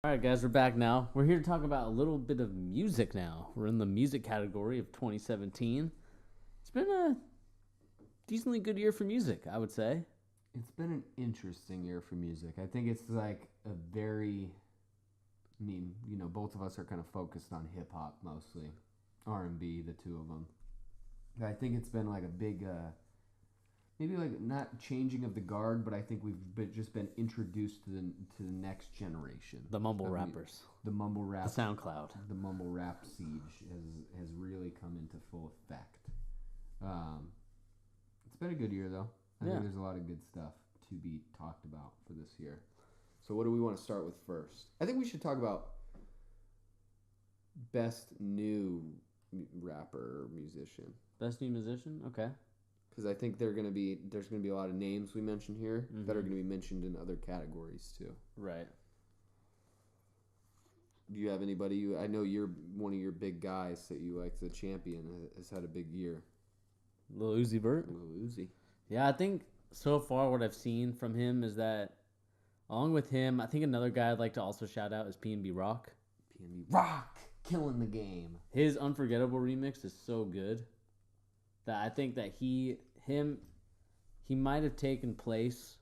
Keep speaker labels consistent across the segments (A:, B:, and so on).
A: All right, guys, we're back now. We're here to talk about a little bit of music now. We're in the music category of 2017. It's been a decently good year for music, I would say.
B: It's been an interesting year for music. I think it's like a very, both of us are kind of focused on hip hop mostly, R&B, the two of them. I think it's been like a big, maybe like not changing of the guard, but I think just been introduced to the next generation.
A: The mumble rappers,
B: The mumble
A: the
B: rap,
A: SoundCloud.
B: the mumble rap siege has really come into full effect. It's been a good year though. I think there's a lot of good stuff to be talked about for this year. So what do we want to start with first? I think we should talk about best new rapper or musician.
A: Best new musician? Okay.
B: Because I think there's gonna be a lot of names we mentioned here that are gonna be mentioned in other categories too.
A: Right.
B: Do you have anybody I know you're one of your big guys that you like, the champion has had a big year.
A: Lil Uzi Vert.
B: Lil Uzi.
A: Yeah, I think so far what I've seen from him is that, along with him, I think another guy I'd like to also shout out is PNB Rock.
B: PNB Rock, killing the game.
A: His Unforgettable remix is so good that I think that he might have taken place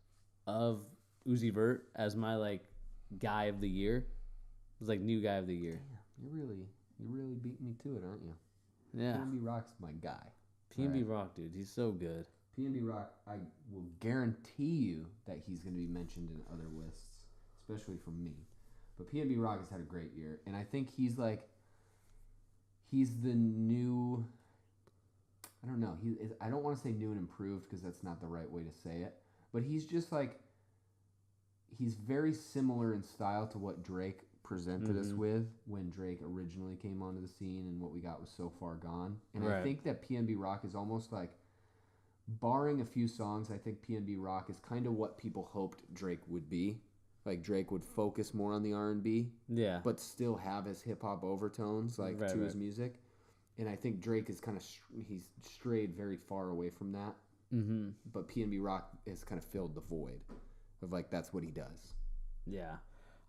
A: of Uzi Vert as my guy of the year. It was new guy of the year.
B: Damn, you really beat me to it, aren't you?
A: Yeah.
B: PNB Rock's my guy.
A: PNB Rock, dude, he's so good.
B: PNB Rock, I will guarantee you that he's going to be mentioned in other lists, especially from me. But PNB Rock has had a great year, and I think he's the new. I don't know. I don't want to say new and improved because that's not the right way to say it. But he's just he's very similar in style to what Drake presented us with when Drake originally came onto the scene, and what we got was So Far Gone. And I think that PNB Rock is almost barring a few songs, I think PNB Rock is kind of what people hoped Drake would be. Like Drake would focus more on the R&B, but still have his hip hop overtones to his music. And I think Drake is he's strayed very far away from that. Mm-hmm. But PNB Rock has kind of filled the void of that's what he does.
A: Yeah,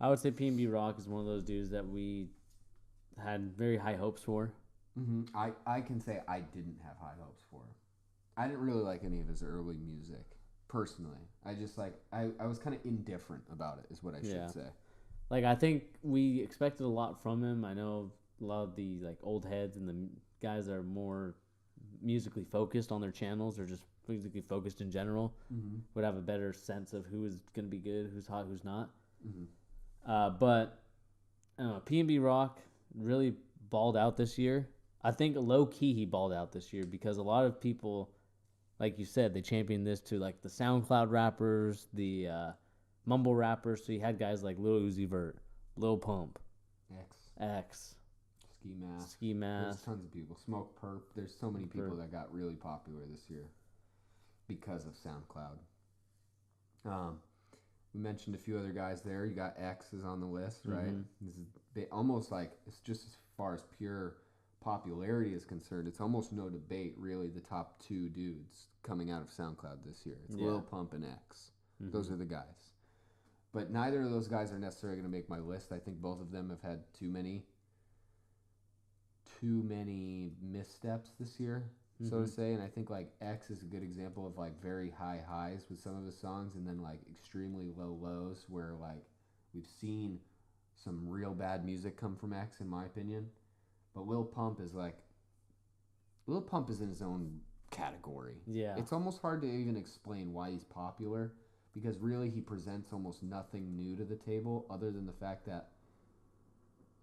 A: I would say PNB Rock is one of those dudes that we had very high hopes for.
B: Mm-hmm. I can say I didn't have high hopes for him. I didn't really like any of his early music, personally. I just I was kind of indifferent about it, is what I should say.
A: I think we expected a lot from him. I know a lot of the old heads and the guys that are more musically focused on their channels, or just musically focused in general, would have a better sense of who is going to be good, who's hot, who's not. But I don't know, PNB Rock really balled out this year. I think low key he balled out this year because a lot of people, like you said, they championed this to the SoundCloud rappers, the mumble rappers. So you had guys like Lil Uzi Vert, Lil Pump, X, Ski Mask.
B: There's tons of people. Smoke Perp. There's so many people that got really popular this year because of SoundCloud. We mentioned a few other guys there. You got X is on the list, right? This is almost it's just as far as pure popularity is concerned, it's almost no debate, really, the top two dudes coming out of SoundCloud this year. It's Lil Pump and X. Those are the guys. But neither of those guys are necessarily going to make my list. I think both of them have had too many missteps this year, so to say. And I think X is a good example of very high highs with some of his songs, and then extremely low lows where we've seen some real bad music come from X, in my opinion. But Lil Pump is in his own category. Yeah. It's almost hard to even explain why he's popular, because really he presents almost nothing new to the table other than the fact that,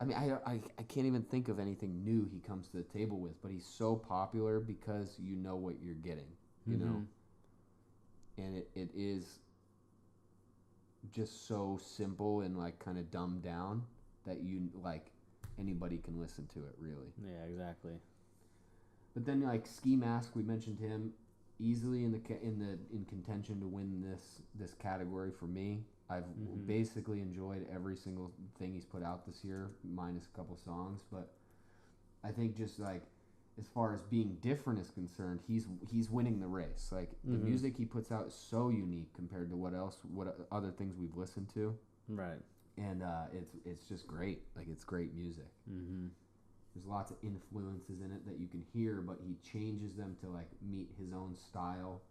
B: I can't even think of anything new he comes to the table with, but he's so popular because you know what you're getting, you know? And it is just so simple and kind of dumbed down that anybody can listen to it, really.
A: Yeah, exactly.
B: But then Ski Mask, we mentioned him, easily in contention to win this category for me. I've basically enjoyed every single thing he's put out this year, minus a couple songs. But I think just as far as being different is concerned, he's winning the race. The music he puts out is so unique compared to what other things we've listened to.
A: Right.
B: and it's just great. Like, it's great music.
A: Mm-hmm.
B: There's lots of influences in it that you can hear, but he changes them to like meet his own style.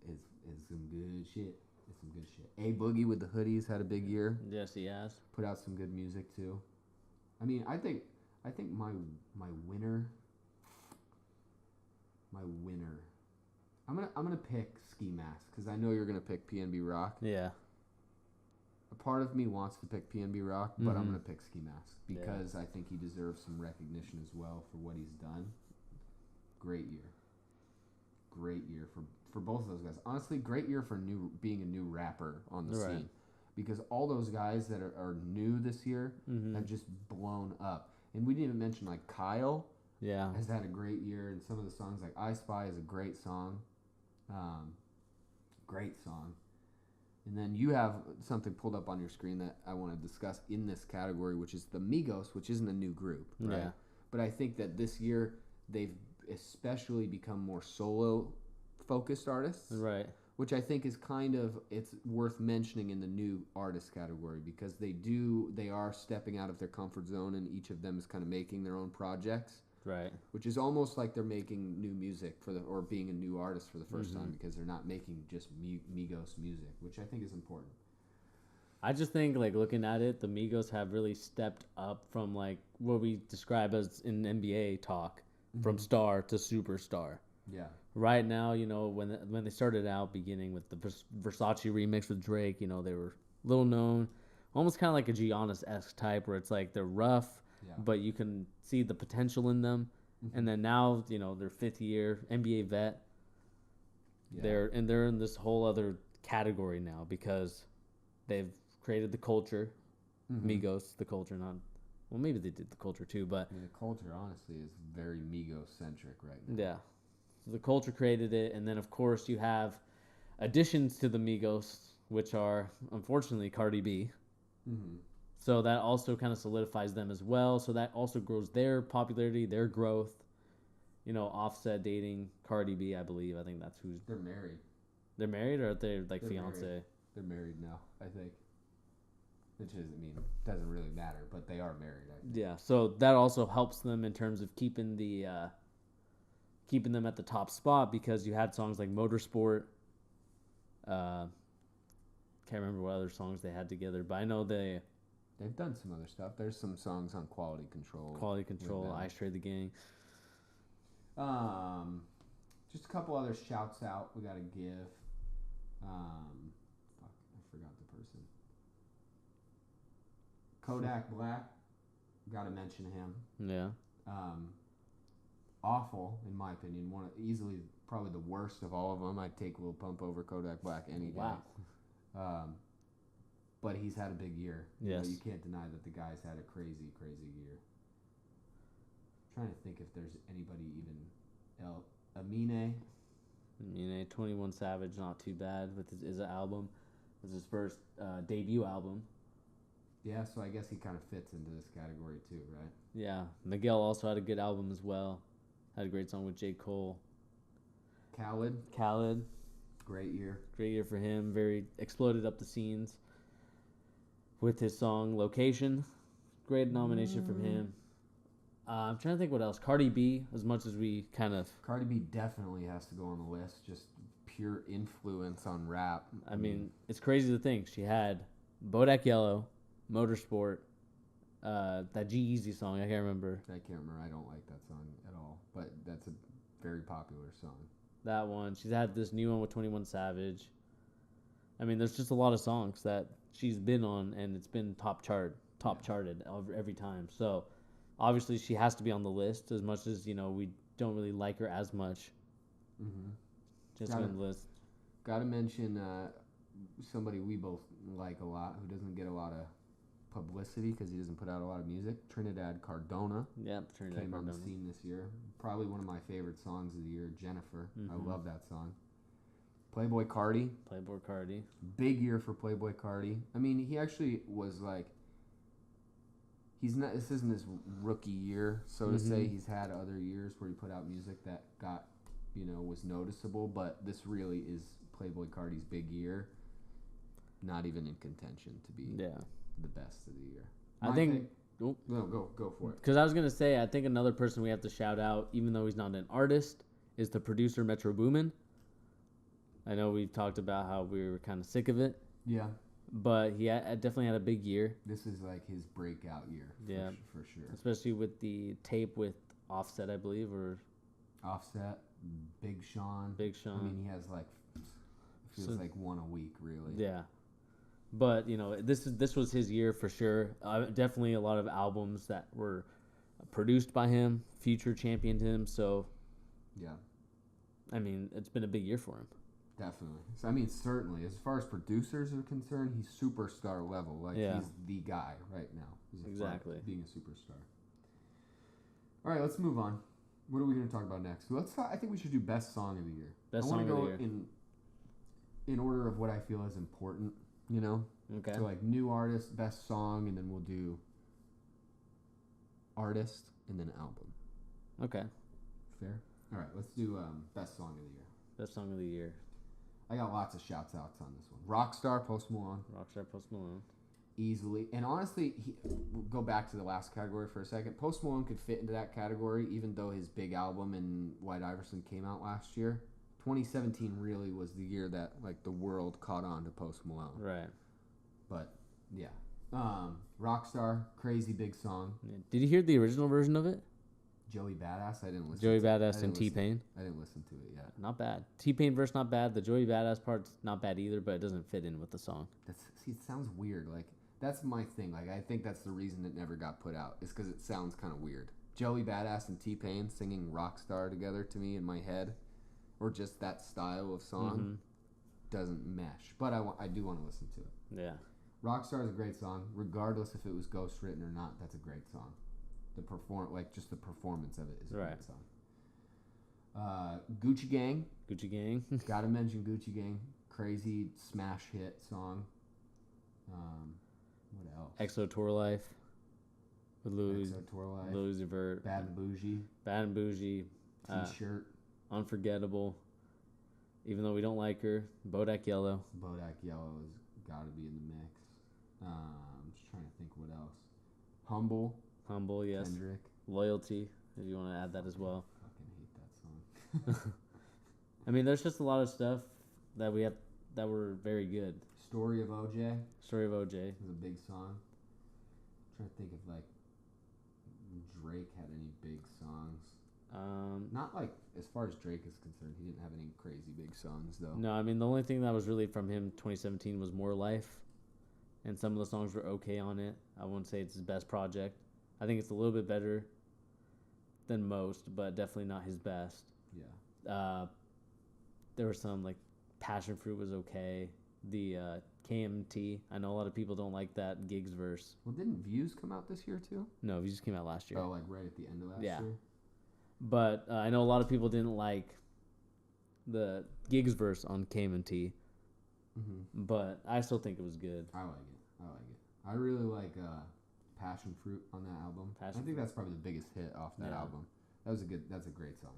B: It's some good shit. It's some good shit. A Boogie with the Hoodies had a big year.
A: Yes, he has.
B: Put out some good music too. I mean, I think my winner. My winner. I'm gonna pick Ski Mask because I know you're gonna pick PNB Rock.
A: Yeah.
B: A part of me wants to pick PNB Rock, but I'm gonna pick Ski Mask because I think he deserves some recognition as well for what he's done. Great year. Great year for both of those guys. Honestly, great year for being a new rapper on the scene. Because all those guys that are new this year have just blown up. And we didn't even mention like Kyle has had a great year, and some of the songs like I Spy is a great song. Great song. And then you have something pulled up on your screen that I want to discuss in this category, which is the Migos, which isn't a new group, right? Yeah. But I think that this year they've especially become more solo-focused artists.
A: Right.
B: Which I think is it's worth mentioning in the new artist category because they are stepping out of their comfort zone, and each of them is kind of making their own projects.
A: Right.
B: Which is almost like they're making new music or being a new artist for the first time because they're not making just Migos music, which I think is important.
A: I just think, like, looking at it, the Migos have really stepped up from, like, what we describe as in NBA talk, from star to superstar.
B: Yeah.
A: Right now, you know, when they started out, beginning with the Versace remix with Drake, you know, they were little known, almost kind of like a Giannis-esque type, where it's like they're rough, but you can see the potential in them. And then now, you know, they're fifth year NBA vet. Yeah. They're in this whole other category now because they've created the culture, Migos, the culture, not. Well, maybe they did the culture too, but
B: the culture honestly is very Migos centric right now.
A: Yeah. So the culture created it, and then of course you have additions to the Migos, which are unfortunately Cardi B. So that also kind of solidifies them as well. So that also grows their popularity, their growth. You know, Offset dating Cardi B, I believe. I think that's who's.
B: They're married.
A: They're married, or are they like fiance?
B: Married. They're married now, I think. Which is, I mean, doesn't really matter, but they are married. I think.
A: Yeah. So that also helps them in terms of keeping them at the top spot because you had songs like Motorsport. Can't remember what other songs they had together, but I know they've
B: done some other stuff. There's some songs on Quality Control.
A: Quality Control, Ice Trade the Gang.
B: Just a couple other shouts out we gotta give. I forgot the person. Kodak Black, gotta mention him.
A: Yeah.
B: Awful, in my opinion. Easily probably the worst of all of them. I'd take Lil Pump over Kodak Black any day. Wow. But he's had a big year.
A: Yes.
B: You can't deny that the guy's had a crazy, crazy year. I'm trying to think if there's anybody even else. Amine,
A: 21 Savage, not too bad with his album. It was his first debut album.
B: Yeah, so I guess he kind of fits into this category too, right?
A: Yeah. Miguel also had a good album as well. Had a great song with J. Cole. Khaled.
B: Great year.
A: Great year for him. Very exploded up the scenes with his song Location. Great nomination from him. I'm trying to think what else. Cardi B, as much as we kind of...
B: Cardi B definitely has to go on the list. Just pure influence on rap.
A: I mean, it's crazy to think. She had Bodak Yellow, Motorsport, that G-Eazy song. I can't remember.
B: I don't like that song at all. But that's a very popular song.
A: That one. She's had this new one with 21 Savage. I mean, there's just a lot of songs that she's been on, and it's been top charted every time. So... obviously, she has to be on the list as much as, you know, we don't really like her as much. Just on the list.
B: Got to mention somebody we both like a lot who doesn't get a lot of publicity because he doesn't put out a lot of music. Trinidad Cardona.
A: Yep, Trinidad
B: came
A: Cardona.
B: on the scene this year. Probably one of my favorite songs of the year, Jennifer. I love that song. Playboy Cardi. Big year for Playboy Cardi. I mean, he actually was like... this isn't his rookie year, so to say. He's had other years where he put out music that got, was noticeable, but this really is Playboy Cardi's big year. not even in contention to be the best of the year.
A: I think. Oh.
B: No, go for it.
A: Because I was gonna say, I think another person we have to shout out, even though he's not an artist, is the producer Metro Boomin. I know we've talked about how we were kind of sick of it.
B: Yeah.
A: But he definitely had a big year.
B: This is like his breakout year. For sure.
A: Especially with the tape with Offset, I believe, or
B: Offset, Big Sean.
A: Big Sean.
B: I mean, he has like feels like one a week, really.
A: Yeah. But this was his year for sure. Definitely a lot of albums that were produced by him, Future championed him. So.
B: Yeah.
A: I mean, it's been a big year for him.
B: Definitely. So, I mean, certainly. As far as producers are concerned, he's superstar level. Like, he's the guy right now.
A: Exactly.
B: Being a superstar. All right, let's move on. What are we going to talk about next? I think we should do best song of the year.
A: Best song of the year.
B: I want to go in order of what I feel is important,
A: Okay.
B: So, like, new artist, best song, and then we'll do artist, and then album.
A: Okay.
B: Fair? All right, let's do best song of the year.
A: Best song of the year.
B: I got lots of shouts outs on this one. Rockstar, Post Malone. Easily. And honestly, we'll go back to the last category for a second. Post Malone could fit into that category, even though his big album and White Iverson came out last year. 2017 really was the year that like the world caught on to Post Malone.
A: Right.
B: But yeah. Rockstar, crazy big song.
A: Yeah. Did you hear the original version of it?
B: Joey Badass, I didn't listen
A: Joey Badass and T-Pain.
B: I didn't listen to it yet.
A: Not bad. T-Pain verse not bad. The Joey Badass part's not bad either, but it doesn't fit in with the song.
B: It sounds weird. Like, that's my thing. Like, I think that's the reason it never got put out, is because it sounds kind of weird. Joey Badass and T-Pain singing Rockstar together to me in my head, or just that style of song, doesn't mesh. But I do want to listen to it.
A: Yeah.
B: Rockstar is a great song, regardless if it was ghost written or not. That's a great song. Just the performance of it is a great song. Gucci Gang.
A: Gucci Gang.
B: Gotta mention Gucci Gang. Crazy smash hit song. What else?
A: EXO Tour Life. With Louis Vert.
B: Bad and Bougie. T-shirt.
A: Unforgettable. Even though we don't like her. Bodak Yellow.
B: Bodak Yellow has gotta be in the mix. I'm just trying to think what else. Humble,
A: yes.
B: Kendrick.
A: Loyalty, if you want to add that as well.
B: Fucking hate that song.
A: I mean, there's just a lot of stuff that we have that were very good.
B: Story of OJ
A: is
B: a big song. I'm trying to think if like Drake had any big songs. Not like as far as Drake is concerned, he didn't have any crazy big songs though.
A: No, I mean the only thing that was really from him 2017 was More Life, and some of the songs were okay on it. I wouldn't say it's his best project. I think it's a little bit better than most, but definitely not his best.
B: Yeah.
A: There were some, like, Passion Fruit was okay. The KMT, I know a lot of people don't like that Gigs verse.
B: Well, didn't Views come out this year, too?
A: No, Views came out last year.
B: Oh, like right at the end of last year?
A: But I know a lot of people didn't like the Gigs verse on KMT. But I still think it was good.
B: I like it. I really like Passion Fruit on that album. I think that's probably the biggest hit off that album. That's a great song.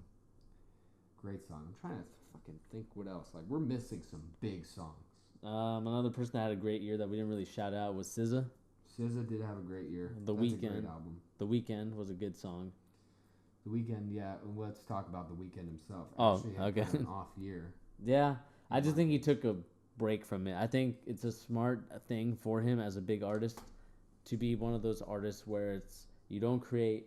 B: Great song. I'm trying to fucking think what else. Like, we're missing some big songs.
A: Another person that had a great year that we didn't really shout out was SZA.
B: SZA did have a great year.
A: The
B: That's
A: Weeknd.
B: a great album.
A: The Weeknd was a good song.
B: The Weeknd, yeah. Let's talk about The Weeknd himself.
A: Actually had
B: kind of an off year.
A: Yeah, I just think he took a break from it. I think it's a smart thing for him as a big artist to be one of those artists where you don't create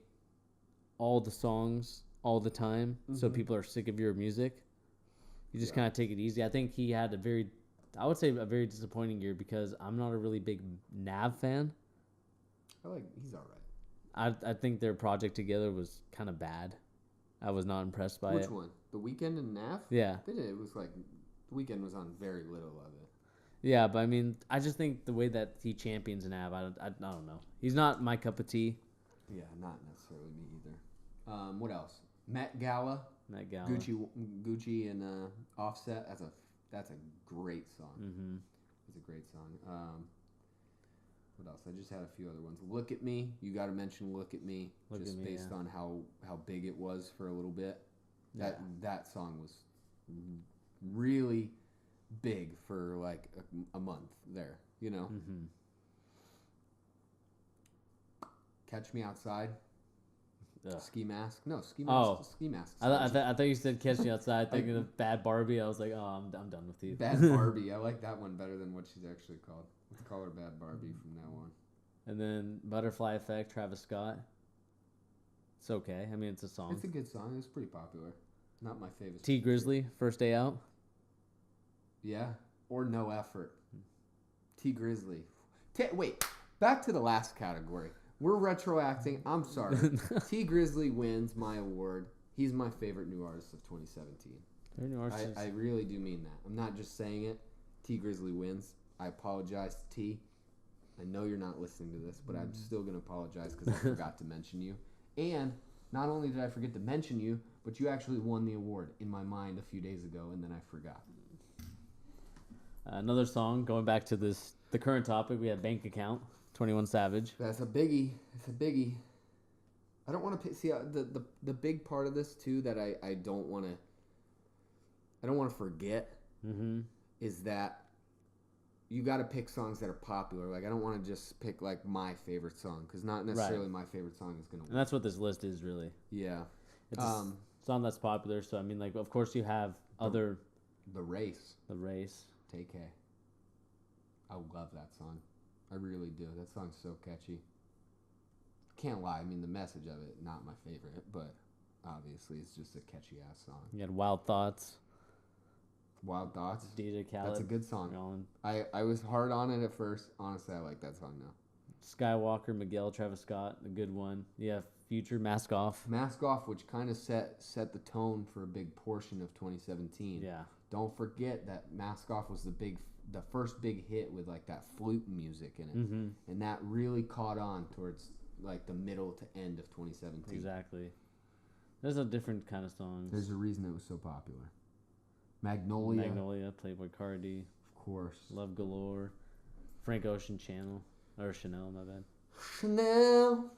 A: all the songs all the time, so people are sick of your music. You just kind of take it easy. I think he had a very disappointing year because I'm not a really big Nav fan.
B: He's all right.
A: I think their project together was kind of bad. I was not impressed by it.
B: Which one? The Weeknd and Nav?
A: Yeah.
B: It was like The Weeknd was on very little of it.
A: Yeah, but I mean, I just think the way that he champions Nav, I don't know. He's not my cup of tea.
B: Yeah, not necessarily me either. What else? Met Gala. Gucci and Offset. That's a great song.
A: Mm-hmm.
B: It's a great song. What else? I just had a few other ones. Look at Me. You got to mention Look at Me. Based on how big it was for a little bit. That song was really big for like a month there, you know.
A: Mm-hmm.
B: Catch Me Outside.
A: Ugh.
B: Ski Mask. No, Ski Mask.
A: Oh.
B: Ski Mask.
A: I thought you said Catch Me Outside, thinking of Bad Barbie. I was like, oh, I'm done with you.
B: Bad Barbie. I like that one better than what she's actually called. Let's call her Bad Barbie from now on.
A: And then Butterfly Effect, Travis Scott. It's okay. I mean, it's a song.
B: It's a good song. It's pretty popular. Not my favorite.
A: T Grizzly, First Day Out.
B: Yeah. Or No Effort. T Grizzly. Wait. Back to the last category. We're retroacting. I'm sorry. T Grizzly wins my award. He's my favorite new artist of 2017. I really do mean that. I'm not just saying it. T Grizzly wins. I apologize to T. I know you're not listening to this, but I'm still going to apologize because I forgot to mention you. And not only did I forget to mention you, but you actually won the award in my mind a few days ago, and then I forgot.
A: Another song, going back to the current topic, we had Bank Account, 21 Savage.
B: That's a biggie. It's a biggie. I don't want to see the big part of this too that I don't want to forget is that you got to pick songs that are popular. Like I don't want to just pick like my favorite song because not necessarily my favorite song is gonna win.
A: And that's what this list is really.
B: Yeah,
A: it's a song that's popular. So I mean, like of course you have other.
B: The Race.
A: Take
B: Care. I love that song. I really do. That song's so catchy. Can't lie. I mean, the message of it, not my favorite, but obviously it's just a catchy-ass song.
A: You had Wild Thoughts. DJ Khaled.
B: That's a good song. I was hard on it at first. Honestly, I like that song now.
A: Skywalker, Miguel, Travis Scott, a good one. You have Future, Mask Off.
B: Mask Off, which kind of set the tone for a big portion of 2017.
A: Yeah.
B: Don't forget that Mask Off was the first big hit with like that flute music in it, and that really caught on towards like the middle to end of 2017.
A: Exactly. There's a different kind of songs.
B: There's a reason it was so popular. Magnolia,
A: Playboy Cardi.
B: Of course.
A: Love Galore. Frank Ocean Chanel. Or Chanel, my bad.
B: Chanel.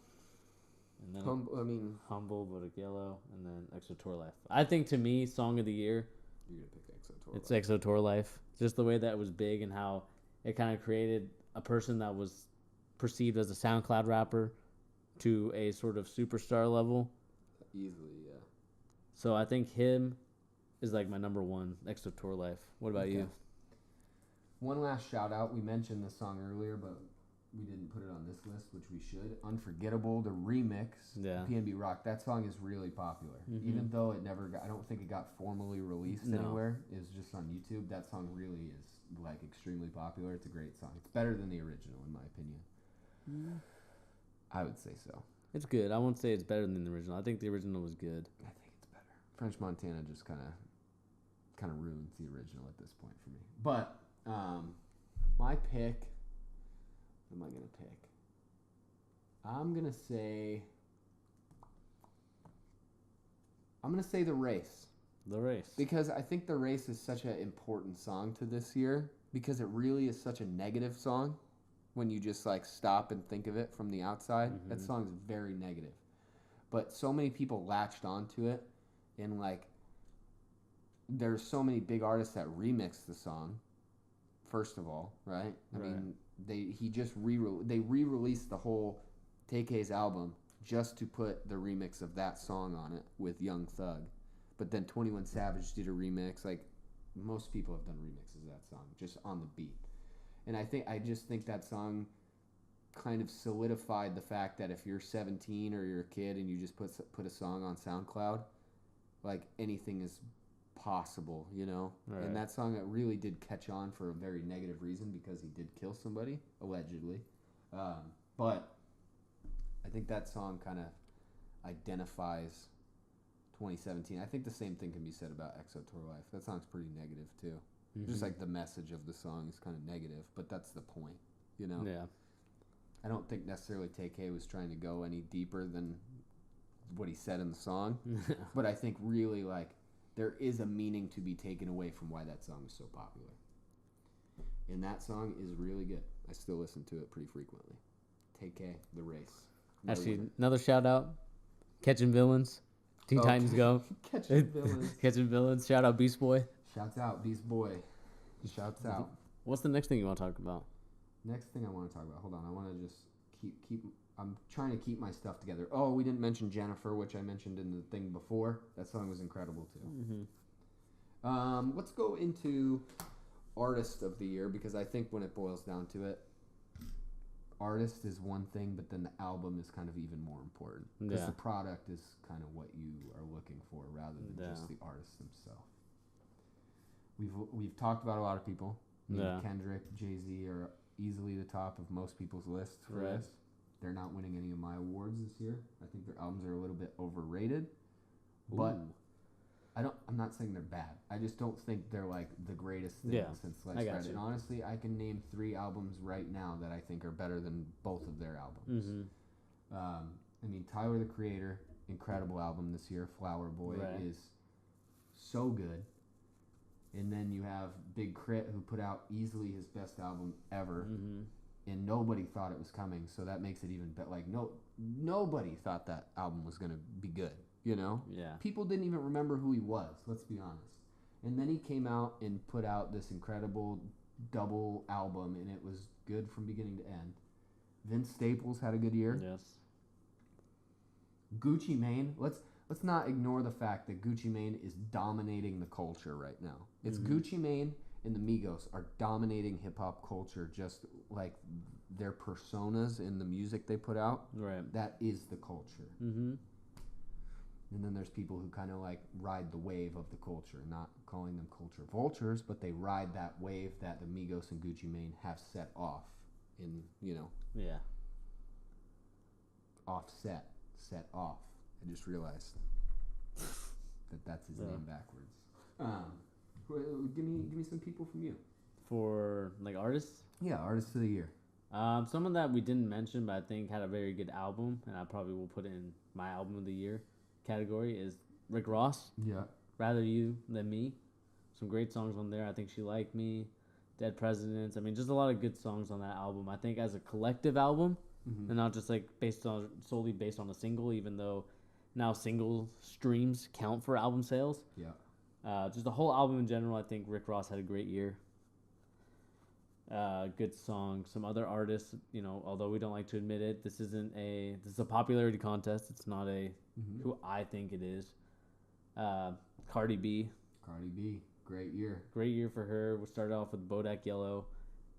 A: And then Humble, Bodak Yellow, and then Exo Tour Life. I think to me, Song of the Year.
B: You're going to pick Exo Tour Life.
A: It's Exo Tour Life. Just the way that it was big and how it kind of created a person that was perceived as a SoundCloud rapper to a sort of superstar level.
B: Easily, yeah.
A: So I think him is like my number one, Exo Tour Life. What about you?
B: One last shout out. We mentioned this song earlier, but we didn't put it on this list, which we should. Unforgettable, the remix, PNB Rock. That song is really popular. Even though it never got, I don't think it got formally released anywhere. It was just on YouTube. That song really is like extremely popular. It's a great song. It's better than the original, in my opinion. I would say so.
A: It's good. I won't say it's better than the original. I think the original was good.
B: I think it's better. French Montana just kind of ruins the original at this point for me. But my pick. What am I going to pick? I'm going to say The Race.
A: The Race.
B: Because I think The Race is such an important song to this year because it really is such a negative song when you just like stop and think of it from the outside. That song is very negative. But so many people latched onto it and like there's so many big artists that remixed the song. First of all, right? I mean, they re-released the whole TK's album just to put the remix of that song on it with Young Thug. But then 21 Savage did a remix. Like most people have done remixes of that song just on the beat. And I just think that song kind of solidified the fact that if you're 17 or you're a kid and you just put a song on SoundCloud, like anything is possible, you know? Right. And that song really did catch on for a very negative reason because he did kill somebody, allegedly. But I think that song kind of identifies 2017. I think the same thing can be said about Exo Tour Life. That song's pretty negative, too. Just like the message of the song is kind of negative, but that's the point, you know?
A: Yeah.
B: I don't think necessarily TK was trying to go any deeper than what he said in the song, but I think really, like, there is a meaning to be taken away from why that song is so popular. And that song is really good. I still listen to it pretty frequently. TK, The Race.
A: Actually, another shout out. Catching Villains. Teen Titans Go.
B: Catching Villains.
A: Catching Villains. Shout out Beast Boy.
B: Shouts out Beast Boy. Shouts out.
A: What's the next thing you want to talk about?
B: Next thing I want to talk about. Hold on. I want to just keep. I'm trying to keep my stuff together. Oh, we didn't mention Jennifer, which I mentioned in the thing before. That song was incredible too. Mm-hmm. Let's go into artist of the year, because I think when it boils down to it, artist is one thing, but then the album is kind of even more important, because the product is kind of what you are looking for rather than just the artist themselves. We've talked about a lot of people. Kendrick, Jay-Z are easily the top of most people's lists for this. They're not winning any of my awards this year. I think their albums are a little bit overrated. But I'm not saying they're bad. I just don't think they're like the greatest thing since sliced bread. And honestly, I can name 3 albums right now that I think are better than both of their albums. Mm-hmm. I mean, Tyler the Creator, incredible album this year. Flower Boy is so good. And then you have Big Crit, who put out easily his best album ever. Mm-hmm. And nobody thought it was coming, so that makes it even better. Like, nobody thought that album was going to be good, you know? Yeah. People didn't even remember who he was, let's be honest. And then he came out and put out this incredible double album, and it was good from beginning to end. Vince Staples had a good year. Yes. Gucci Mane, let's not ignore the fact that Gucci Mane is dominating the culture right now. It's Gucci Mane and the Migos are dominating hip-hop culture, just like their personas in the music they put out. Right. That is the culture. Mm-hmm. And then there's people who kind of like ride the wave of the culture, not calling them culture vultures, but they ride that wave that the Migos and Gucci Mane have set off in, you know. Yeah. Offset. Set off. I just realized that's his name backwards. Give me some people from you.
A: For like artists?
B: Yeah, artists of the year.
A: Someone that we didn't mention, but I think had a very good album, and I probably will put it in my album of the year category, is Rick Ross. Yeah. Rather You Than Me. Some great songs on there. I Think She Liked Me, Dead Presidents. I mean, just a lot of good songs on that album. I think as a collective album, and not just like solely based on a single, even though now single streams count for album sales. Yeah. Just the whole album in general, I think Rick Ross had a great year. Good song. Some other artists, you know, although we don't like to admit it, this is a popularity contest. It's not who I think it is. Cardi B.
B: Cardi B, great year.
A: Great year for her. We started off with Bodak Yellow,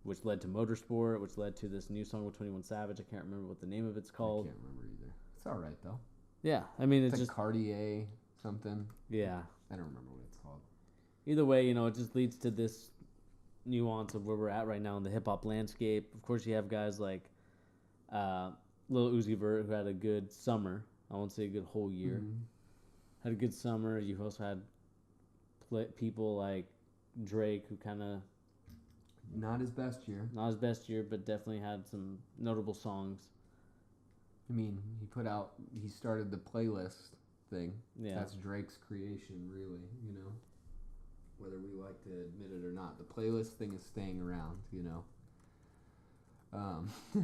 A: which led to Motorsport, which led to this new song with 21 Savage. I can't remember what the name of it's called.
B: I can't remember either. It's all right though.
A: Yeah, I mean it's
B: like
A: just
B: Cartier something.
A: Yeah.
B: I don't remember what it's called.
A: Either way, you know, it just leads to this nuance of where we're at right now in the hip hop landscape. Of course, you have guys like Lil Uzi Vert, who had a good summer. I won't say a good whole year. Mm-hmm. Had a good summer. You also had people like Drake, who kind of
B: not his best year.
A: Not his best year, but definitely had some notable songs.
B: I mean, he started the playlist thing. Yeah. That's Drake's creation, really, you know. Whether we like to admit it or not. The playlist thing is staying around, you know.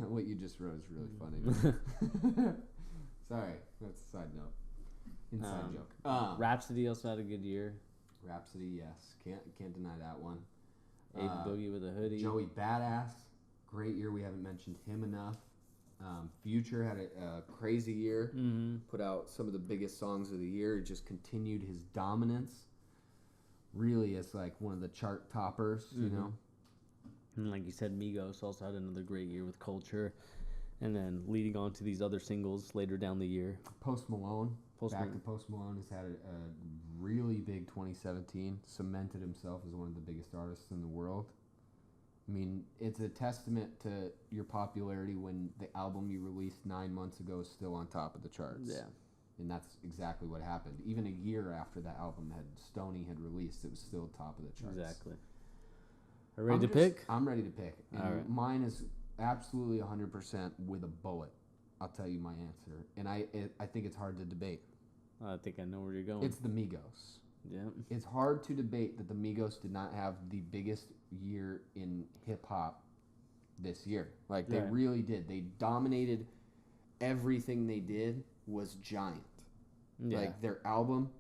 B: What you just wrote is really funny. Sorry, that's a side note. Inside joke.
A: Rhapsody also had a good year.
B: Rhapsody, yes. Can't deny that one.
A: Abe Boogie with a Hoodie.
B: Joey Badass, great year. We haven't mentioned him enough. Future had a crazy year. Mm-hmm. Put out some of the biggest songs of the year. It just continued his dominance. Really, as like one of the chart toppers, you know.
A: And like you said, Migos also had another great year with Culture, and then leading on to these other singles later down the year.
B: Post Malone has had a really big 2017. Cemented himself as one of the biggest artists in the world. I mean, it's a testament to your popularity when the album you released 9 months ago is still on top of the charts. Yeah. And that's exactly what happened. Even a year after that album Stoney had released, it was still top of the charts.
A: Exactly. Are you ready to pick?
B: I'm ready to pick. And all right. Mine is absolutely 100% with a bullet. I'll tell you my answer. And I think it's hard to debate.
A: I think I know where you're going.
B: It's the Migos. Yeah. It's hard to debate that the Migos did not have the biggest year in hip-hop this year. Like, they really did. They dominated. Everything they did was giant. Yeah. Like, their album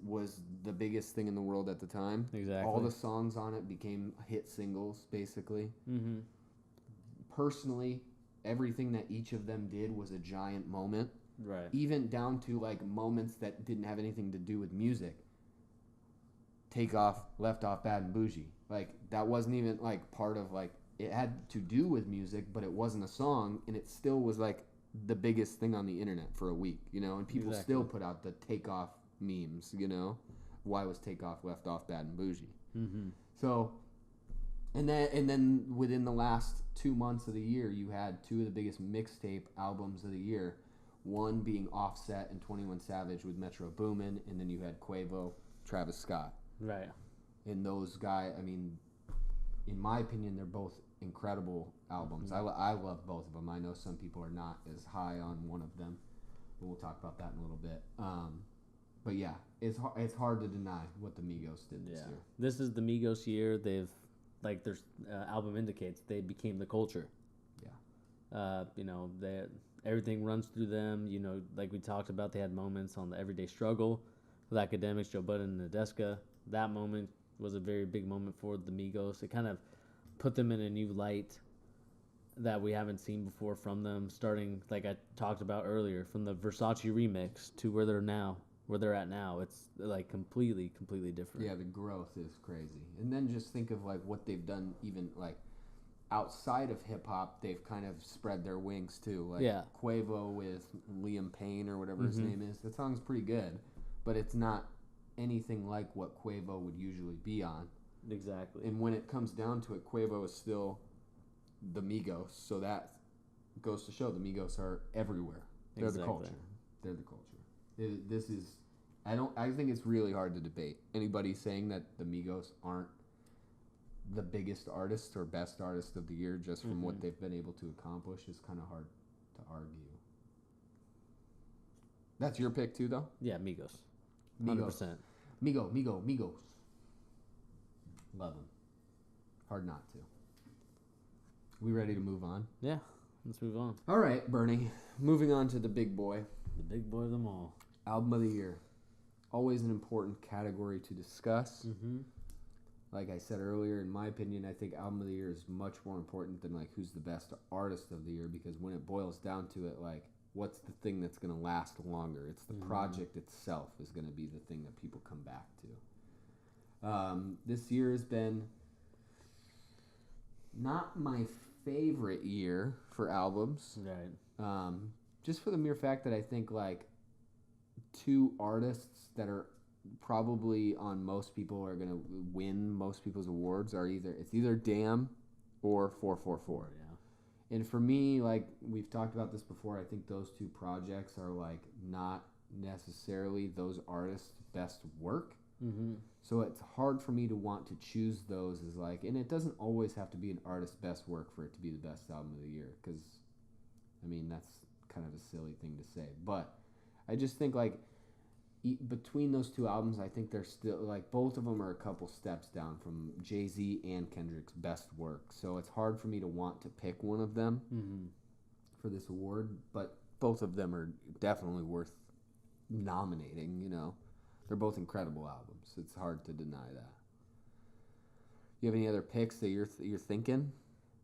B: was the biggest thing in the world at the time.
A: Exactly.
B: All the songs on it became hit singles, basically.
A: Mm-hmm.
B: Personally, everything that each of them did was a giant moment.
A: Right.
B: Even down to like moments that didn't have anything to do with music. Take Off, Left Off, Bad and Bougie. Like that wasn't even like part of like it had to do with music, but it wasn't a song, and it still was like the biggest thing on the internet for a week, you know. And people still put out the Take Off memes, you know. Why was Take Off, Left Off, Bad and Bougie?
A: Mm-hmm.
B: So, and then within the last 2 months of the year, you had two of the biggest mixtape albums of the year. One being Offset and 21 Savage with Metro Boomin, and then you had Quavo, Travis Scott.
A: Right.
B: And those guys, I mean, in my opinion, they're both incredible albums.
A: Mm-hmm.
B: I love both of them. I know some people are not as high on one of them, but we'll talk about that in a little bit. But yeah, it's hard to deny what the Migos did this year.
A: This is the Migos year. They've, like their album indicates, they became the culture.
B: Yeah.
A: You know, everything runs through them. You know, like we talked about, they had moments on the Everyday Struggle with Academics, Joe Budden, and Nadeska. That moment was a very big moment for the Migos. It kind of put them in a new light that we haven't seen before from them, starting, like I talked about earlier, from the Versace remix to where they're at now. It's like completely different.
B: Yeah, the growth is crazy. And then just think of like what they've done even like outside of hip hop. They've kind of spread their wings too. Like Quavo with Liam Payne or whatever his name is. That song's pretty good, but it's not anything like what Quavo would usually be on.
A: Exactly.
B: And when it comes down to it, Quavo is still the Migos, so that goes to show the Migos are everywhere. They're the culture. They're the culture. This is, I think it's really hard to debate. Anybody saying that the Migos aren't the biggest artist or best artist of the year just from what they've been able to accomplish is kind of hard to argue. That's your pick too, though?
A: Yeah, Migos. 100%.
B: Migos. Love them. Hard not to. We ready to move on?
A: Yeah, let's move on.
B: All right, Bernie. Moving on to the big boy.
A: The big boy of them all.
B: Album of the year. Always an important category to discuss.
A: Mm-hmm.
B: Like I said earlier, in my opinion, I think album of the year is much more important than like who's the best artist of the year, because when it boils down to it, like what's the thing that's going to last longer? It's the project itself is going to be the thing that people come back to. This year has been not my favorite year for albums.
A: Right.
B: Just for the mere fact that I think like two artists that are probably on most people are going to win most people's awards are either Damn or 444.
A: Yeah.
B: And for me, like we've talked about this before, I think those two projects are like not necessarily those artists' best work.
A: Mm-hmm.
B: So it's hard for me to want to choose those as like, and it doesn't always have to be an artist's best work for it to be the best album of the year, because I mean that's kind of a silly thing to say, but I just think like between those two albums, I think they're still like both of them are a couple steps down from Jay-Z and Kendrick's best work. So it's hard for me to want to pick one of them for this award, but both of them are definitely worth nominating, you know. They're both incredible albums. It's hard to deny that. You have any other picks that you're thinking?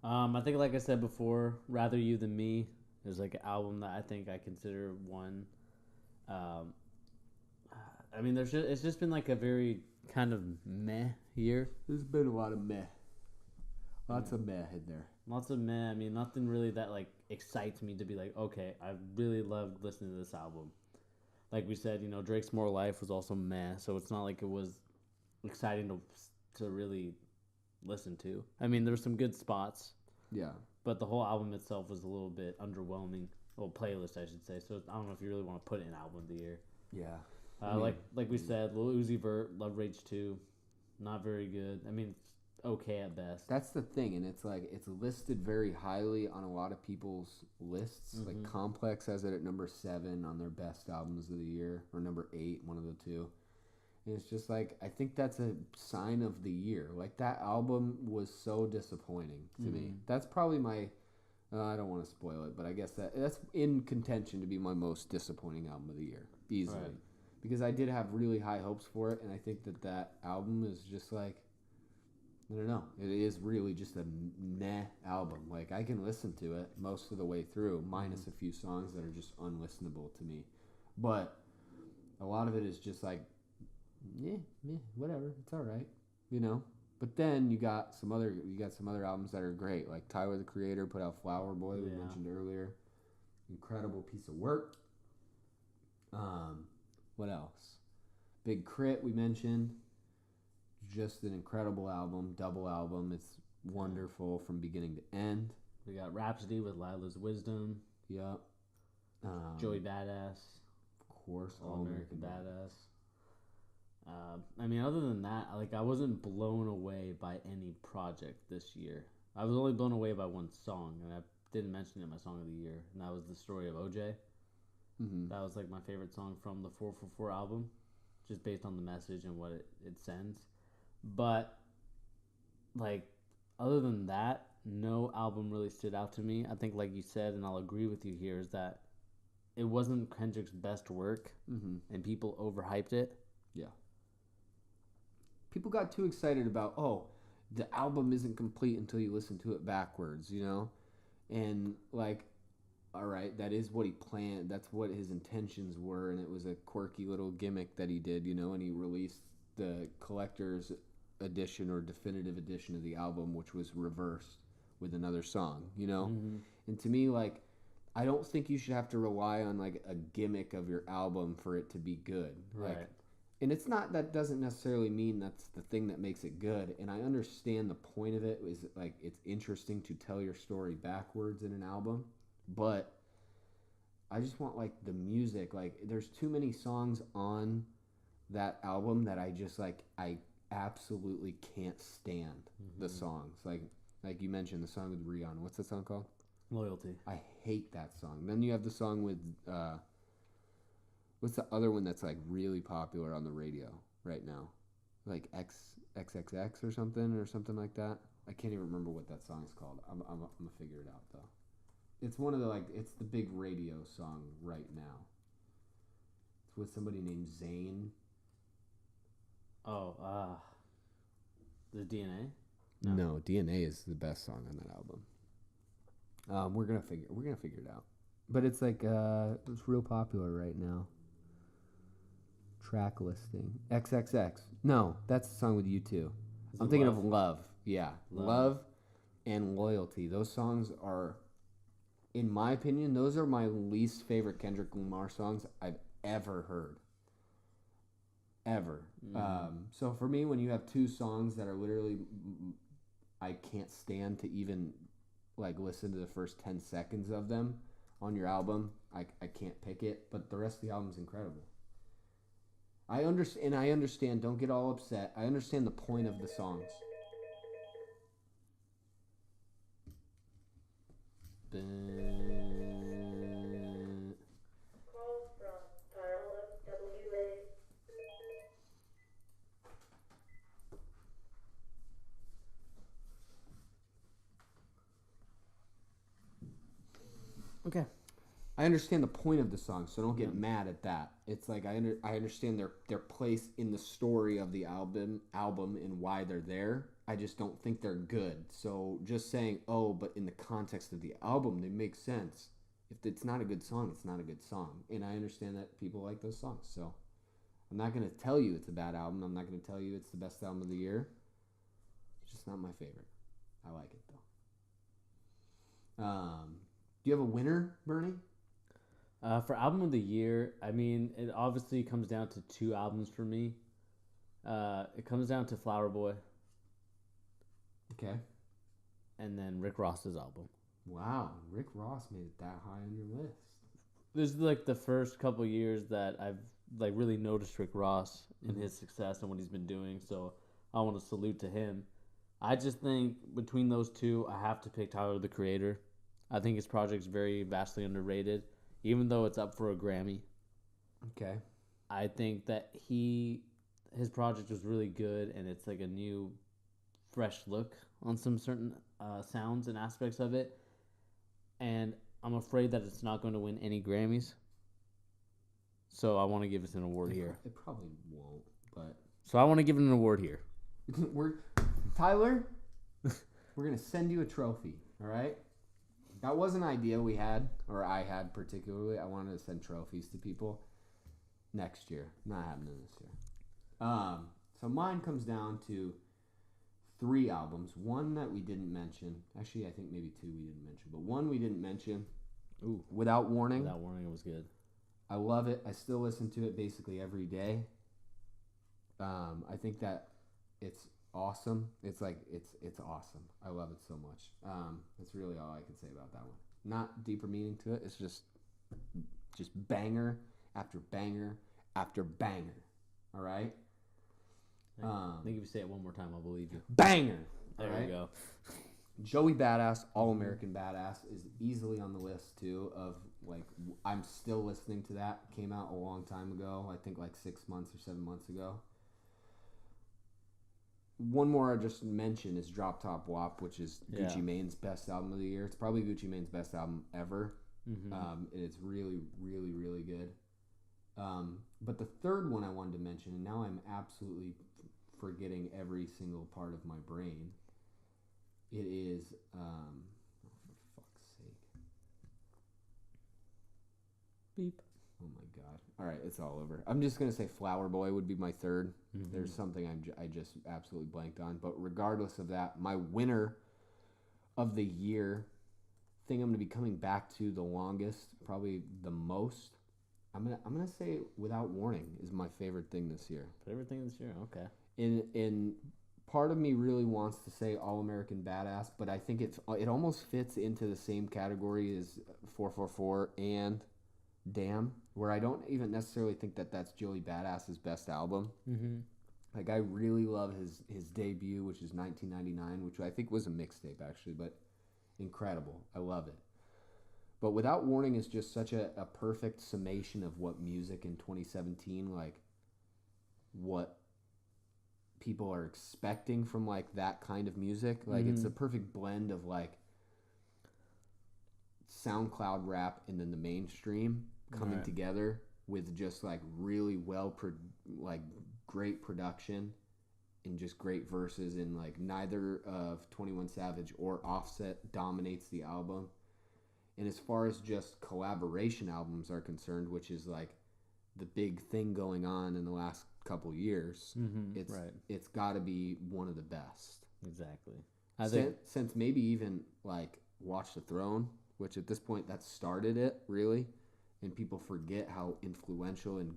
A: I think, like I said before, Rather You Than Me is like an album that I think I consider one. I mean, it's just been like a very kind of meh year.
B: There's been a lot of meh. Lots of meh in there.
A: Lots of meh. I mean, nothing really that like excites me to be like, okay, I really loved listening to this album. Like we said, you know, Drake's More Life was also meh, so it's not like it was exciting to really listen to. I mean, there were some good spots.
B: Yeah.
A: But the whole album itself was a little bit underwhelming. Well, playlist, I should say. So I don't know if you really want to put it in album of the year.
B: Yeah.
A: Like we said, Lil Uzi Vert, Love Rage 2, not very good. I mean, it's okay at best.
B: That's the thing, and it's like it's listed very highly on a lot of people's lists. Like Complex has it at number 7 on their best albums of the year, or number 8, one of the two. And it's just like I think that's a sign of the year. Like that album was so disappointing to me. That's probably my. I don't want to spoil it, but I guess that's in contention to be my most disappointing album of the year, easily. Right. because I did have really high hopes for it, and I think that album is just like, I don't know. It is really just a meh album. Like, I can listen to it most of the way through, minus a few songs that are just unlistenable to me. But a lot of it is just like, yeah, whatever. It's all right, you know. But then you got some other albums that are great. Like Tyler the Creator put out Flower Boy, we mentioned earlier. Incredible piece of work. What else? Big Crit we mentioned. Just an incredible album, double album. It's wonderful from beginning to end.
A: We got Rhapsody with Lila's Wisdom.
B: Yep.
A: Joey Badass.
B: Of course,
A: All American Badass. I mean, other than that, like, I wasn't blown away by any project this year. I was only blown away by one song, and I didn't mention it in my song of the year, and that was The Story of OJ.
B: Mm-hmm.
A: That was like my favorite song from the 444 album, just based on the message and what it sends. But like, other than that, no album really stood out to me. I think, like you said, and I'll agree with you here, is that it wasn't Kendrick's best work, and people overhyped it.
B: Yeah. People got too excited about, oh, the album isn't complete until you listen to it backwards, you know? And, like, all right, that is what he planned. That's what his intentions were, and it was a quirky little gimmick that he did, you know, and he released the collector's edition or definitive edition of the album, which was reversed with another song, you know? And to me, like, I don't think you should have to rely on, like, a gimmick of your album for it to be good.
A: Right.
B: Like, and it's not, that doesn't necessarily mean that's the thing that makes it good. And I understand the point of it is, like, it's interesting to tell your story backwards in an album. But I just want, like, the music. Like, there's too many songs on that album that I just, like, I absolutely can't stand the songs. Like you mentioned, the song with Rihanna. What's that song called?
A: Loyalty.
B: I hate that song. Then you have the song with... what's the other one that's like really popular on the radio right now? Like XXX or something like that. I can't even remember what that song is called. I'm gonna figure it out though. It's one of the it's the big radio song right now. It's with somebody named Zayn.
A: Oh, the DNA?
B: No, DNA is the best song on that album. We're gonna figure it out. But it's like it's real popular right now. Track listing. XXX. No, that's the song with U2. I'm thinking of Love. Yeah. Love and Loyalty. Those songs are, in my opinion, those are my least favorite Kendrick Lamar songs I've ever heard. Ever. So for me, when you have two songs that are literally, I can't stand to even like listen to the first 10 seconds of them on your album, I can't pick it, but the rest of the album's incredible. I understand, don't get all upset. I understand the point of the songs.
A: Okay.
B: I understand the point of the song, so don't get mad at that. It's like I understand their place in the story of the album and why they're there. I just don't think they're good. So just saying, oh, but in the context of the album, they make sense. If it's not a good song, it's not a good song. And I understand that people like those songs. So I'm not going to tell you it's a bad album. I'm not going to tell you it's the best album of the year. It's just not my favorite. I like it, though. Do you have a winner, Bernie?
A: For album of the year, I mean, it obviously comes down to two albums for me. It comes down to Flower Boy.
B: Okay.
A: And then Rick Ross's album.
B: Wow, Rick Ross made it that high on your list.
A: This is like the first couple years that I've like really noticed Rick Ross and his success and what he's been doing. So I want to salute to him. I just think between those two, I have to pick Tyler the Creator. I think his project's very vastly underrated, even though it's up for a Grammy.
B: Okay.
A: I think that his project was really good, and it's like a new, fresh look on some certain sounds and aspects of it. And I'm afraid that it's not going to win any Grammys. So I want to give us an award here.
B: It probably won't, but
A: So I want to give it an award here.
B: Tyler, we're gonna send you a trophy. All right. That was an idea we had, or I had particularly. I wanted to send trophies to people next year. Not happening this year. So mine comes down to 3 albums. One that we didn't mention. Actually, I think maybe 2 we didn't mention, but one we didn't mention.
A: Ooh,
B: Without Warning.
A: Without Warning, it was good.
B: I love it. I still listen to it basically every day. I think that it's awesome. It's awesome. I love it so much. That's really all I can say about that one. Not deeper meaning to it. It's just banger after banger after banger. All right.
A: I think if you say it one more time, I'll believe you.
B: Banger.
A: There you go.
B: Joey Badass, All American Badass, is easily on the list too. Of like, I'm still listening to that. Came out a long time ago. I think like 6 months or 7 months ago. One more I just mentioned is Drop Top Wop, which is Gucci Mane's best album of the year. It's probably Gucci Mane's best album ever. And it's really, really, really good. But the third one I wanted to mention, and now I'm absolutely forgetting every single part of my brain. It is, for fuck's sake.
A: Beep.
B: Oh my god. All right, it's all over. I'm just going to say Flower Boy would be my third. There's something I just absolutely blanked on. But regardless of that, my winner of the year, thing I'm going to be coming back to the longest, probably the most, I'm gonna say Without Warning is my favorite thing this year.
A: Favorite thing this year? Okay.
B: In part of me really wants to say All American Badass, but I think it almost fits into the same category as 444 and Damn, where I don't even necessarily think that that's Joey Badass's best album. Like, I really love his debut, which is 1999, which I think was a mixtape actually, but incredible. I love it. But Without Warning is just such a perfect summation of what music in 2017, like what people are expecting from like that kind of music. Like it's a perfect blend of like SoundCloud rap and then the mainstream coming together with just like really great production and just great verses, and like neither of 21 Savage or Offset dominates the album. And as far as just collaboration albums are concerned, which is like the big thing going on in the last couple years, it's got to be one of the best.
A: Exactly.
B: Since maybe even like Watch the Throne, which at this point that started it really, and people forget how influential and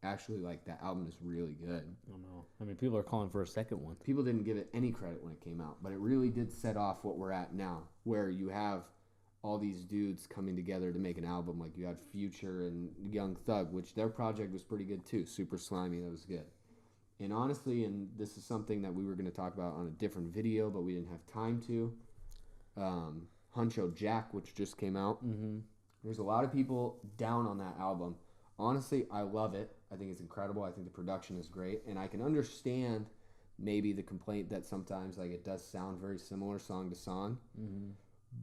B: actually like that album is really good.
A: I don't know. I mean, people are calling for a second one.
B: People didn't give it any credit when it came out, but it really did set off what we're at now, where you have all these dudes coming together to make an album. Like you had Future and Young Thug, which their project was pretty good too. Super Slimy, that was good. And honestly, and this is something that we were going to talk about on a different video, but we didn't have time to. Huncho Jack, which just came out. There's a lot of people down on that album. Honestly, I love it. I think it's incredible. I think the production is great. And I can understand maybe the complaint that sometimes like it does sound very similar song to song.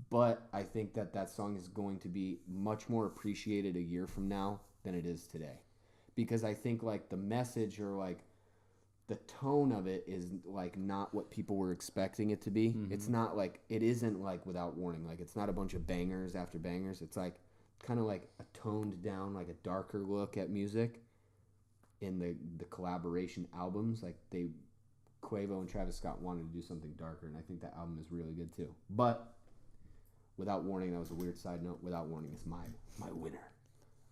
B: But I think that song is going to be much more appreciated a year from now than it is today. Because I think like the message or like the tone of it is like not what people were expecting it to be. It's not like, it isn't like Without Warning. Like it's not a bunch of bangers after bangers. It's like kind of like a toned down, like a darker look at music in the collaboration albums. Like Quavo and Travis Scott wanted to do something darker, and I think that album is really good too. But Without Warning, that was a weird side note. Without Warning is my winner.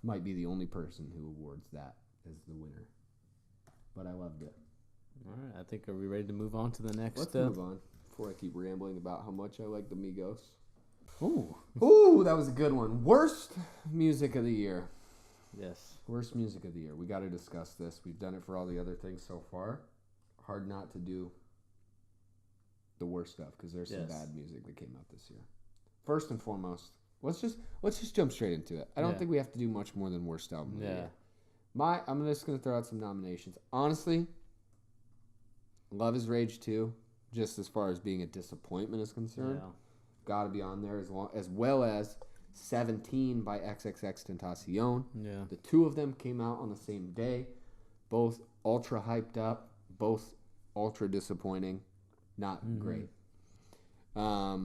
B: Might be the only person who awards that as the winner. But I loved it.
A: All right, I think, are we ready to move on to the next?
B: Let's move on before I keep rambling about how much I like the Migos.
A: Ooh,
B: that was a good one. Worst music of the year.
A: Yes.
B: Worst music of the year. We got to discuss this. We've done it for all the other things so far. Hard not to do the worst stuff because there's some bad music that came out this year. First and foremost, let's just jump straight into it. I don't think we have to do much more than worst album of the year. I'm just gonna throw out some nominations. Honestly, Love is Rage 2, just as far as being a disappointment is concerned, gotta be on there as well as 17 by XXXTentacion.
A: Yeah.
B: The two of them came out on the same day. Both ultra hyped up. Both ultra disappointing. Not great. I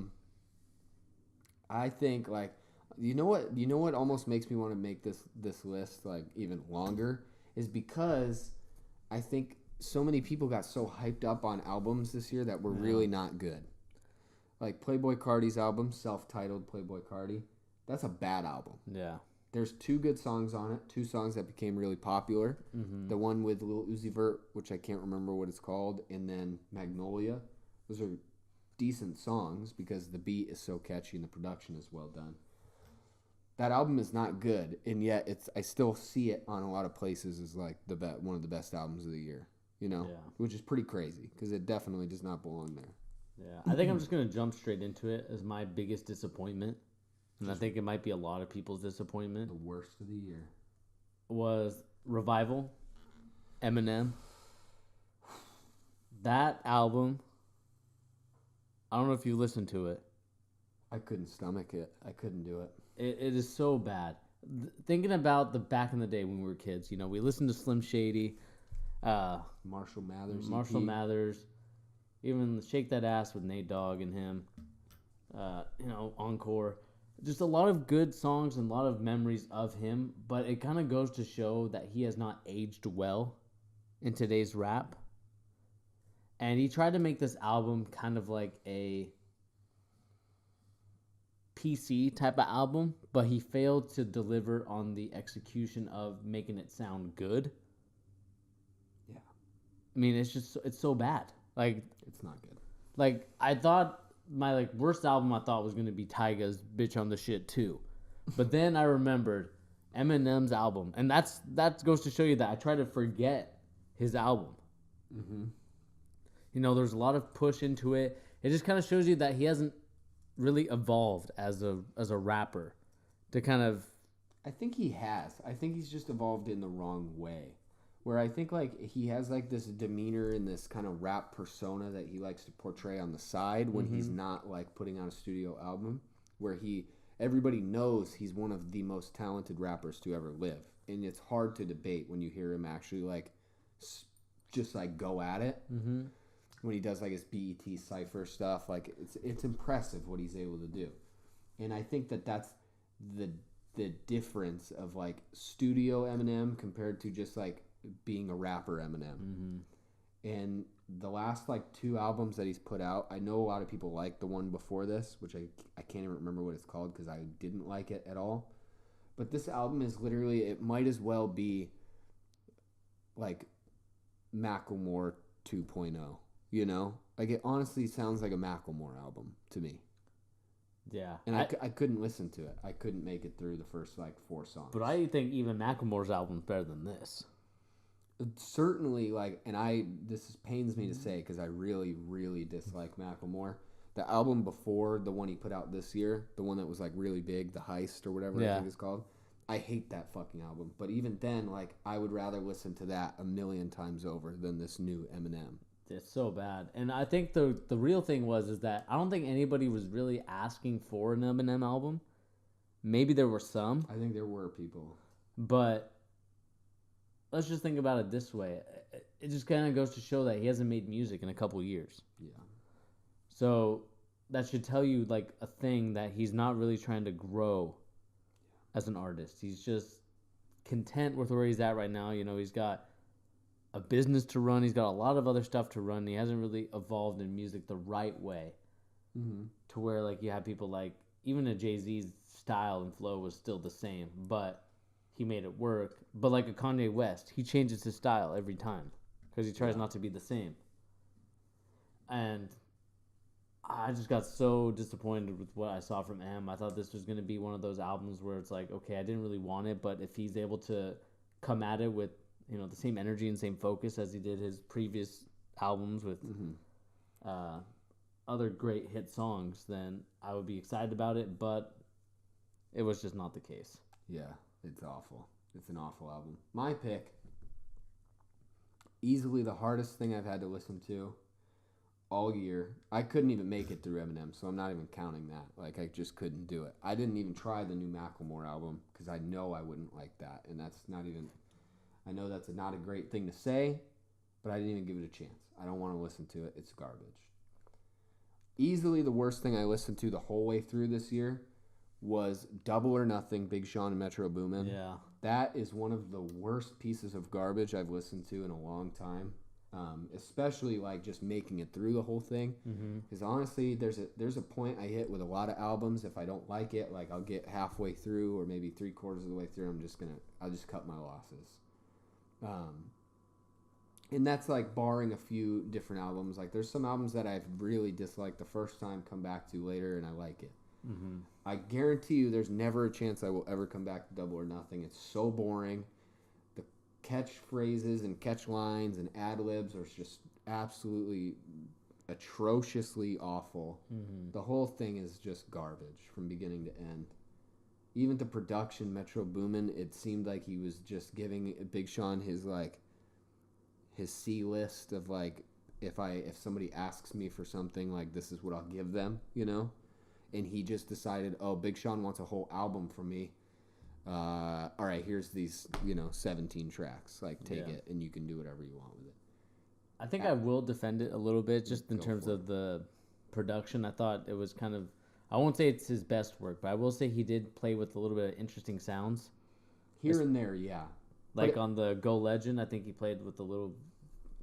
B: think like you know what almost makes me want to make this list like even longer is because I think so many people got so hyped up on albums this year that were really not good. Like Playboi Carti's album, self-titled Playboi Carti, that's a bad album.
A: Yeah.
B: There's 2 good songs on it, 2 songs that became really popular. The one with Lil Uzi Vert, which I can't remember what it's called, and then Magnolia. Those are decent songs because the beat is so catchy and the production is well done. That album is not good, and yet I still see it on a lot of places as like one of the best albums of the year, which is pretty crazy because it definitely does not belong there.
A: Yeah, I think I'm just going to jump straight into it as my biggest disappointment, and I think it might be a lot of people's disappointment.
B: The worst of the year
A: was Revival, Eminem. That album, I don't know if you listened to it.
B: I couldn't stomach it. I couldn't do it.
A: It is so bad. Thinking about the back in the day when we were kids, we listened to Slim Shady,
B: Marshall Mathers,
A: Mathers, even Shake That Ass with Nate Dogg and him, Encore. Just a lot of good songs and a lot of memories of him, but it kind of goes to show that he has not aged well in today's rap. And he tried to make this album kind of like a PC type of album, but he failed to deliver on the execution of making it sound good.
B: Yeah.
A: I mean, it's so bad. Like,
B: it's not good.
A: Like, I thought my worst album was going to be Tyga's Bitch on the Shit too. But then I remembered Eminem's album, and that goes to show you that I try to forget his album. There's a lot of push into it. It just kind of shows you that he hasn't really evolved as a rapper to kind of...
B: I think he has. I think he's just evolved in the wrong way. Where I think he has this demeanor and this kind of rap persona that he likes to portray on the side when he's not putting out a studio album, where everybody knows he's one of the most talented rappers to ever live, and it's hard to debate when you hear him actually just go at it. When he does his BET Cypher stuff, it's impressive what he's able to do, and I think that's the difference of studio Eminem compared to just being a rapper Eminem. And the last 2 albums that he's put out, I know a lot of people like the one before this, which I can't even remember what it's called because I didn't like it at all. But this album is literally, it might as well be Macklemore 2.0. It honestly sounds like a Macklemore album to me.
A: Yeah.
B: And I couldn't listen to it. I couldn't make it through the first 4 songs.
A: But I think even Macklemore's album's better than this.
B: Certainly, this pains me to say because I really, really dislike Macklemore. The album before the one he put out this year, the one that was really big, The Heist or whatever I think it's called, I hate that fucking album. But even then, I would rather listen to that a million times over than this new Eminem.
A: It's so bad. And I think the real thing is that I don't think anybody was really asking for an Eminem album. Maybe there were some.
B: I think there were people.
A: But let's just think about it this way. It just kind of goes to show that he hasn't made music in a couple years.
B: Yeah. So
A: that should tell you a thing that he's not really trying to grow as an artist. He's just content with where he's at right now. He's got a business to run. He's got a lot of other stuff to run. He hasn't really evolved in music the right way to where you have people even a Jay-Z's style and flow was still the same, but he made it work. But a Kanye West, he changes his style every time because he tries not to be the same. And I just got so disappointed with what I saw from M. I thought this was going to be one of those albums where it's okay, I didn't really want it, but if he's able to come at it with, the same energy and same focus as he did his previous albums with other great hit songs, then I would be excited about it, but it was just not the case.
B: Yeah. It's awful. It's an awful album. My pick, easily the hardest thing I've had to listen to all year. I couldn't even make it through Eminem, so I'm not even counting that. Like, I just couldn't do it. I didn't even try the new Macklemore album because I know I wouldn't like that. And that's not even... I know that's not a great thing to say, but I didn't even give it a chance. I don't want to listen to it. It's garbage. Easily the worst thing I listened to the whole way through this year was Double or Nothing, Big Sean and Metro Boomin.
A: Yeah.
B: That is one of the worst pieces of garbage I've listened to in a long time. Especially like just making it through the whole thing. Because honestly, there's a point I hit with a lot of albums. If I don't like it, like I'll get halfway through or maybe 3/4 of the way through. I'll just cut my losses. And that's like barring a few different albums. Like there's some albums that I've really disliked the first time, come back to later, and I like it. I guarantee you, there's never a chance I will ever come back to Double or Nothing. It's so boring. Catchphrases and catch lines and ad libs are just absolutely atrociously awful. The whole thing is just garbage from beginning to end. Even the production, Metro Boomin, it seemed like he was just giving Big Sean his C list of like, if somebody asks me for something, like this is what I'll give them, you know. And he just decided, oh, Big Sean wants a whole album from me. All right, here's these, 17 tracks. Like, take it, and you can do whatever you want with it.
A: I think I will defend it a little bit, just in terms of the production. I thought it was kind of, I won't say it's his best work, but I will say he did play with a little bit of interesting sounds.
B: Here and there, yeah.
A: Like on the Go Legend, I think he played with a little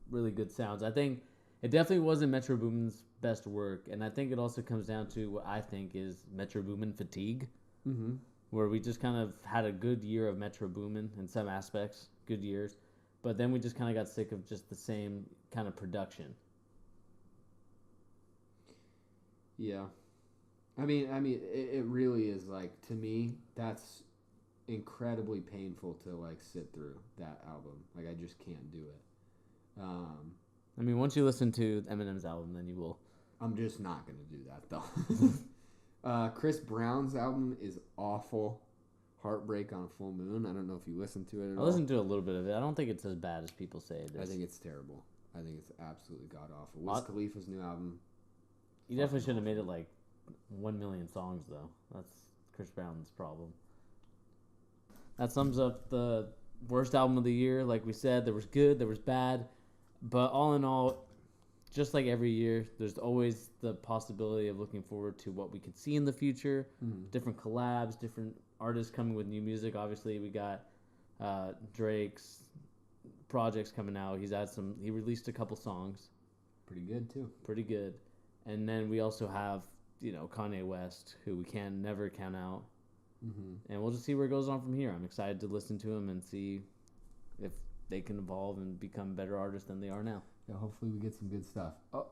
A: really good sounds. I think it definitely wasn't Metro Boomin's best work, and I think it also comes down to what I think is Metro Boomin fatigue. Where we just kind of had a good year of Metro Boomin in some aspects, good years, but then we just kind of got sick of just the same kind of production.
B: Yeah. I mean, it really is, like, to me, that's incredibly painful to, like, sit through that album. Like, I just can't do it.
A: I mean, once you listen to Eminem's album, then you will.
B: I'm just not going to do that, though. Chris Brown's album is awful. Heartbreak on a Full Moon. I don't know if you listened to it at all.
A: I listened to a little bit of it. I don't think it's as bad as people say it is.
B: I think it's terrible. I think it's absolutely god-awful. Wiz Khalifa's new album.
A: You definitely should have made it like 1 million songs, though. That's Chris Brown's problem. That sums up the worst album of the year. Like we said, there was good, there was bad. But all in all, just like every year, there's always the possibility of looking forward to what we could see in the future. Different collabs, different artists coming with new music. Obviously, we got Drake's projects coming out. He released a couple songs.
B: Pretty good, too.
A: Pretty good. And then we also have, Kanye West, who we can never count out. And we'll just see where it goes on from here. I'm excited to listen to him and see if they can evolve and become better artists than they are now.
B: Yeah, hopefully we get some good stuff. Oh,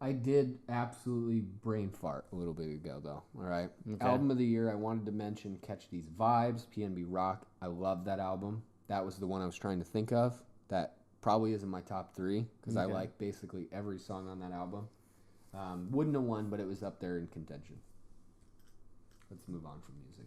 B: I did absolutely brain fart a little bit ago, though. All right. Okay. Album of the year, I wanted to mention Catch These Vibes, PNB Rock. I love that album. That was the one I was trying to think of. That probably isn't my top 3 because I like basically every song on that album. Wouldn't have won, but it was up there in contention. Let's move on from music.